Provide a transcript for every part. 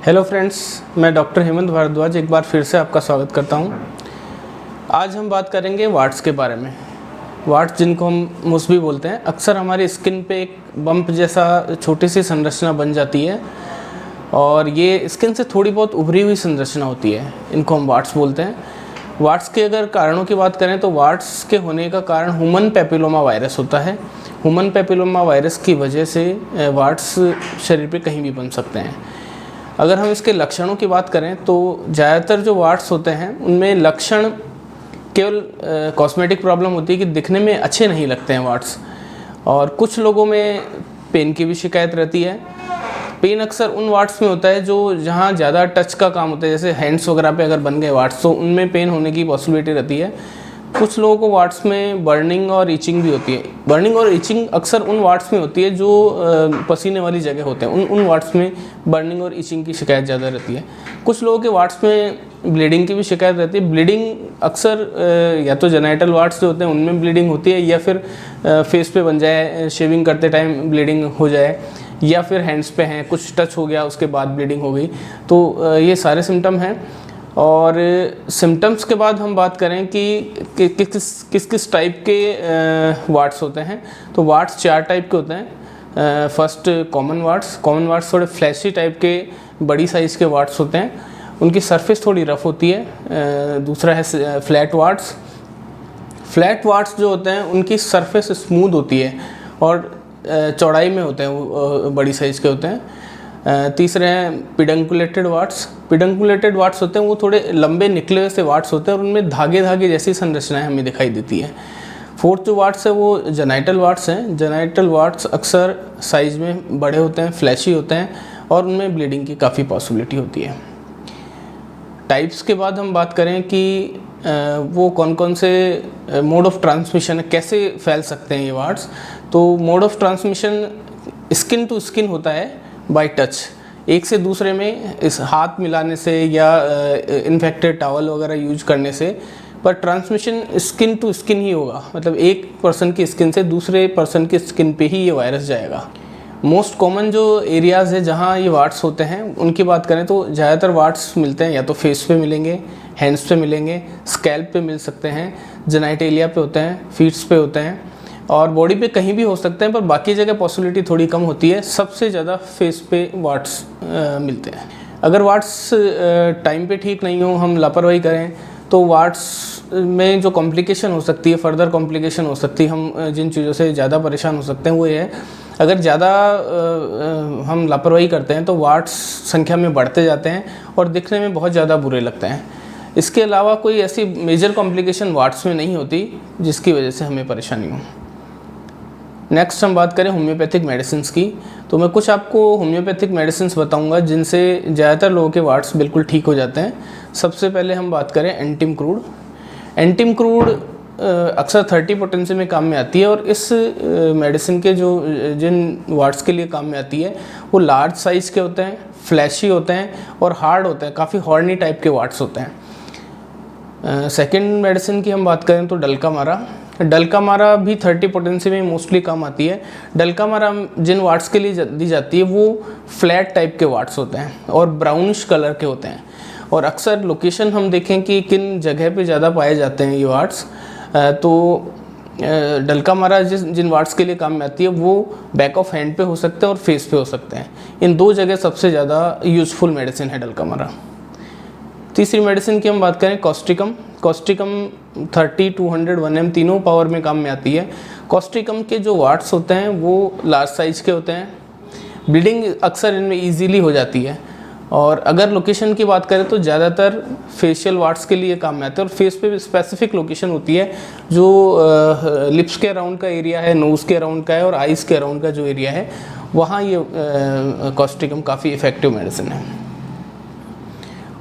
Hello friends, मैं doctor Hemant Bhardwaj एक बार फिर से आपका स्वागत करता हूं। आज हम बात करेंगे वार्ट्स के बारे में। वार्ट्स जिनको हम मुस्बी बोलते हैं, अक्सर हमारी स्किन पे एक बम्प जैसा छोटी सी संरचना बन जाती है और ये स्किन से थोड़ी बहुत उभरी हुई संरचना होती है। इनको हम वार्ट्स बोलते हैं। वार्ट्स के अगर कारणों की बात करें तो वार्ट्स के होने का कारण ह्यूमन पैपिलोमा वायरस होता है। ह्यूमन पैपिलोमा वायरस की वजह से वार्ट्स शरीर पे कहीं भी बन सकते हैं। अगर हम इसके लक्षणों की बात करें तो ज़्यादातर जो वार्ट्स होते हैं उनमें लक्षण केवल कॉस्मेटिक प्रॉब्लम होती है कि दिखने में अच्छे नहीं लगते हैं वार्ट्स, और कुछ लोगों में पेन की भी शिकायत रहती है। पेन अक्सर उन वार्ट्स में होता है जो जहाँ ज़्यादा टच का काम होता है, जैसे हैंड्स वगैरह पे अगर बन गए वार्ट्स तो उनमें पेन होने की पॉसिबिलिटी रहती है। कुछ लोगों को वार्ट्स में बर्निंग और इचिंग भी होती है। बर्निंग और इचिंग अक्सर उन वार्ट्स में होती है जो पसीने वाली जगह होते हैं, उन वार्ट्स में बर्निंग और इचिंग की शिकायत ज़्यादा रहती है। कुछ लोगों के वार्ट्स में ब्लीडिंग की भी शिकायत रहती है। ब्लीडिंग अक्सर या तो जेनाइटल वार्ट्स जो होते हैं उनमें ब्लीडिंग होती है, या फिर फेस पे बन जाए, शेविंग करते टाइम ब्लीडिंग हो जाए, या फिर हैंड्स पे हैं, कुछ टच हो गया उसके बाद ब्लीडिंग हो गई। तो ये सारे सिम्टम हैं। और सिम्टम्स के बाद हम बात करें कि किस टाइप के वार्ट्स होते हैं, तो वार्ट्स 4 टाइप के होते हैं। फर्स्ट कॉमन वार्ट्स थोड़े फ्लैशी टाइप के बड़ी साइज़ के वार्ट्स होते हैं, उनकी सरफेस थोड़ी रफ़ होती है। दूसरा है फ्लैट वार्ट्स जो होते हैं उनकी सरफेस स्मूथ होती है और चौड़ाई में होते हैं, वो बड़ी साइज़ के होते हैं। तीसरे हैं पिडंकुलेटेड वार्ट्स होते हैं, वो थोड़े लंबे निकले हुए से वार्ट्स होते हैं और उनमें धागे जैसी संरचनाएं हमें दिखाई देती है। फोर्थ जो वार्ट्स है वो जेनाइटल वार्ट्स हैं। जेनाइटल वार्ट्स अक्सर साइज़ में बड़े होते हैं, फ्लैशी होते हैं और उनमें ब्लीडिंग की काफ़ी पॉसिबिलिटी होती है। टाइप्स के बाद हम बात करें कि वो कौन कौन से मोड ऑफ ट्रांसमिशन है, कैसे फैल सकते हैं ये वार्ट्स। तो mode of transmission skin to skin होता है बाय टच, एक से दूसरे में इस हाथ मिलाने से या इन्फेक्टेड टॉवल वगैरह यूज करने से, पर ट्रांसमिशन स्किन टू स्किन ही होगा। मतलब एक पर्सन की स्किन से दूसरे पर्सन की स्किन पे ही ये वायरस जाएगा। मोस्ट कॉमन जो एरियाज़ है जहाँ ये वार्ट्स होते हैं उनकी बात करें तो ज़्यादातर वार्ट्स मिलते हैं या तो फेस पे मिलेंगे, हैंड्स पे मिलेंगे, स्कैल्प पे मिल सकते हैं, जेनाइटेलिया पे होते हैं, फीट्स पे होते हैं और बॉडी पे कहीं भी हो सकते हैं, पर बाकी जगह पॉसिबिलिटी थोड़ी कम होती है। सबसे ज़्यादा फेस पे वार्ट्स मिलते हैं। अगर वार्ट्स टाइम पे ठीक नहीं हो, हम लापरवाही करें तो वार्ट्स में जो कॉम्प्लिकेशन हो सकती है, फर्दर कॉम्प्लिकेशन हो सकती है, हम जिन चीज़ों से ज़्यादा परेशान हो सकते हैं वो ये है, अगर ज़्यादा हम लापरवाही करते हैं तो वार्ट्स संख्या में बढ़ते जाते हैं और दिखने में बहुत ज़्यादा बुरे लगते हैं। इसके अलावा कोई ऐसी मेजर कॉम्प्लिकेशन वार्ट्स में नहीं होती जिसकी वजह से हमें परेशानी हो। नेक्स्ट हम बात करें होम्योपैथिक मेडिसिन की, तो मैं कुछ आपको होम्योपैथिक मेडिसिन बताऊंगा जिनसे ज़्यादातर लोगों के वार्ट्स बिल्कुल ठीक हो जाते हैं। सबसे पहले हम बात करें एंटिम क्रूड अक्सर 30 पोटेंसी में काम में आती है और इस मेडिसिन के जिन वार्ट्स के लिए काम में आती है वो लार्ज साइज़ के होते हैं, फ्लैशी होते हैं और हार्ड होते हैं, काफ़ी हॉर्नी टाइप के वार्ट्स होते हैं। सेकेंड मेडिसिन की हम बात करें तो डल्का मारा भी 30 पोटेंसी में मोस्टली काम आती है। डल्का मारा जिन वार्ट्स के लिए दी जाती है वो फ्लैट टाइप के वार्ट्स होते हैं और ब्राउनिश कलर के होते हैं, और अक्सर लोकेशन हम देखें कि किन जगह पे ज़्यादा पाए जाते हैं ये वार्ट्स, तो डल्का मारा जिन वार्ट्स के लिए काम में आती है वो बैक ऑफ हैंड पे हो सकते हैं और फेस पे हो सकते हैं। इन 2 जगह सबसे ज़्यादा यूज़फुल मेडिसिन है डल्का मारा। तीसरी मेडिसिन की हम बात करें कॉस्ट्रिकम 30, 200, 1M तीनों पावर में काम में आती है। कॉस्ट्रिकम के जो वार्ट्स होते हैं वो लार्ज साइज़ के होते हैं, ब्लीडिंग अक्सर इनमें ईजीली हो जाती है, और अगर लोकेशन की बात करें तो ज़्यादातर फेशियल वार्ट्स के लिए काम में आते हैं और फेस पे स्पेसिफिक लोकेशन होती है जो लिप्स के अराउंड का एरिया है, नोज़ के अराउंड का है और आइज़ के अराउंड का जो एरिया है वहाँ ये कॉस्ट्रिकम काफ़ी इफ़ेक्टिव मेडिसिन है।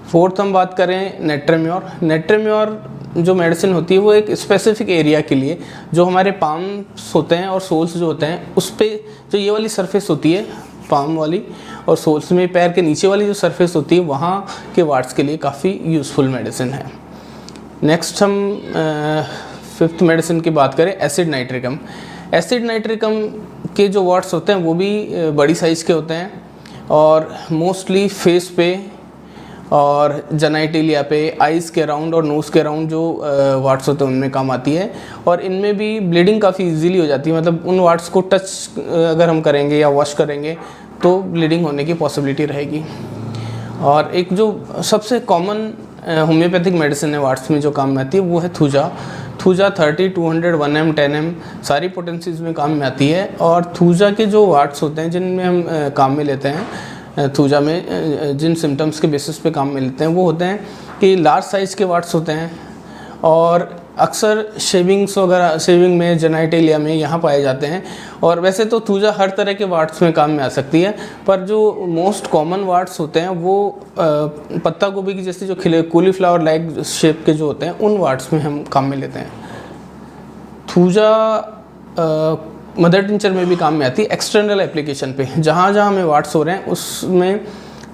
फोर्थ हम बात करें नेट्रेम्योर जो मेडिसिन होती है वो एक स्पेसिफिक एरिया के लिए, जो हमारे पाम्स होते हैं और सोल्स जो होते हैं उस पर जो ये वाली सरफेस होती है पाम वाली, और सोल्स में पैर के नीचे वाली जो सरफेस होती है वहाँ के वार्ट्स के लिए काफ़ी यूज़फुल मेडिसिन है। नेक्स्ट हम 5th मेडिसिन की बात करें एसिड नाइट्रिकम के जो वार्ट्स होते हैं वो भी बड़ी साइज़ के होते हैं और मोस्टली फेस पे और जेनाइटेलिया पे, आइज़ के अराउंड और नोज़ के अराउंड जो वार्ड्स होते हैं उनमें काम आती है। और इनमें भी ब्लीडिंग काफ़ी इजीली हो जाती है, मतलब उन वार्ड्स को टच अगर हम करेंगे या वॉश करेंगे तो ब्लीडिंग होने की पॉसिबिलिटी रहेगी। और एक जो सबसे कॉमन होम्योपैथिक मेडिसिन है वार्ड्स में जो काम में आती है वो है थूजा। थूजा 30, 200, 1M, 10M सारी पोटेंसीज में काम में आती है। और थूजा के जो वार्ड्स होते हैं जिनमें हम काम में लेते हैं, थूजा में जिन सिम्टम्स के बेसिस पे काम में लेते हैं वो होते हैं कि लार्ज साइज़ के वार्ड्स होते हैं और अक्सर शेविंग्स वगैरह, शेविंग में, जेनाइटेलिया में यहाँ पाए जाते हैं। और वैसे तो थूजा हर तरह के वार्ड्स में काम में आ सकती है, पर जो मोस्ट कॉमन वार्ड्स होते हैं वो पत्ता गोभी की जैसे जो खिले कॉलीफ्लावर लाइक शेप के जो होते हैं उन वार्ड्स में हम काम में लेते हैं। थूजा मदर टिंचर में भी काम में आती है एक्सटर्नल एप्लीकेशन पे, जहाँ जहाँ हमें वार्ड्स हो रहे हैं उसमें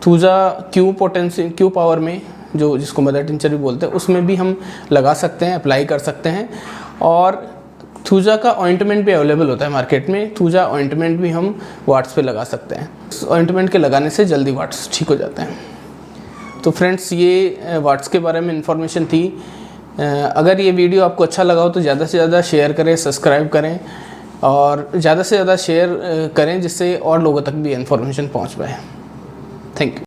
थूजा क्यू पावर में, जो जिसको मदर टिंचर भी बोलते हैं, उसमें भी हम लगा सकते हैं, अप्लाई कर सकते हैं। और थूजा का ऑइंटमेंट भी अवेलेबल होता है मार्केट में, थूजा ऑइंटमेंट भी हम वार्ड्स पे लगा सकते हैं। ऑइंटमेंट के लगाने से जल्दी वार्ड्स ठीक हो जाते हैं। तो फ्रेंड्स, ये वार्ड्स के बारे में इंफॉर्मेशन थी। अगर ये वीडियो आपको अच्छा लगा हो तो ज़्यादा से ज़्यादा शेयर करें, सब्सक्राइब करें और ज़्यादा से ज़्यादा शेयर करें जिससे और लोगों तक भी इन्फॉर्मेशन पहुंच पाए। Thank you.